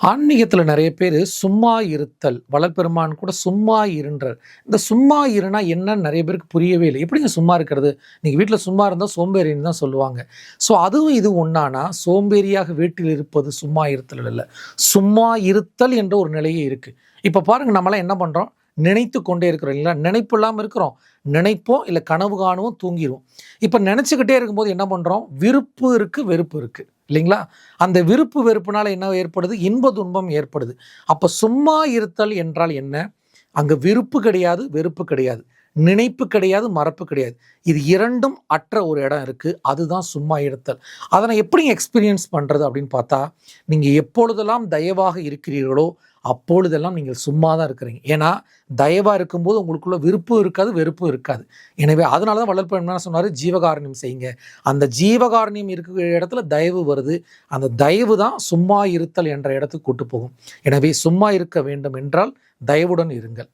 ஆன்மீகத்துல நெறைய பேரு சும்மா இருத்தல், வளர்பெருமான் கூட சும்மா இருன்றார். இந்த சும்மா இருன்னா என்னன்னு நெறைய பேருக்கு புரியவே இல்ல. எப்படிங்க சும்மா இருக்கிறது? நீங்க வீட்ல சும்மா இருந்தா சோம்பேறின்னு தான் சொல்லுவாங்க. அதுவும் இது ஒண்ணானா, சோம்பேறியாக வீட்டில் இருப்பது சும்மா இருத்தல் இல்ல. சும்மா இருத்தல் என்ற ஒரு நிலையே இருக்கு. இப்ப பாருங்க நம்மலாம் என்ன பண்றோம்? நினைத்து கொண்டே இருக்கிறோம் இல்லைங்களா? நினைப்பு இல்லாம இருக்கிறோம். நினைப்போம், இல்ல கனவு காணுவோம், தூங்கிருவோம். இப்ப நினைச்சுக்கிட்டே இருக்கும்போது என்ன பண்றோம்? விருப்பு இருக்கு, வெறுப்பு இருக்கு. இல்லைங்களா? அந்த விருப்பு வெறுப்புனால என்ன ஏற்படுது? இன்ப துன்பம் ஏற்படுது. அப்ப சும்மா இருத்தல் என்றால் என்ன? அங்க விருப்பு கிடையாது, வெறுப்பு கிடையாது. நினைப்பு கிடையாது, மறப்பு கிடையாது. இது 2ம் அற்ற ஒரு இடம் இருக்கு. அதுதான் சும்மா இருத்தல். அத நான் எப்படிங்க எக்ஸ்பீரியன்ஸ் பண்றது அப்படின்னு பார்த்தா, நீங்க எப்பொழுதெல்லாம் தயவாக இருக்கிறீர்களோ, அப்பொழுதெல்லாம் நீங்கள் சும்மா தான் இருக்கிறீங்க. ஏன்னா, தயவா இருக்கும்போது உங்களுக்குள்ள விருப்பும் இருக்காது, வெறுப்பும் இருக்காது. எனவே அதனால தான் வள்ளல் பெருமான் என்ன சொன்னாரு? ஜீவகாருண்யம் செய்யுங்க. அந்த ஜீவகாருண்யம் இருக்கிற இடத்துல தயவு வருது. அந்த தயவு தான் சும்மா இருத்தல் என்ற இடத்துக்கு கூட்டு போகும். எனவே சும்மா இருக்க வேண்டும் என்றால் தயவுடன் இருங்கள்.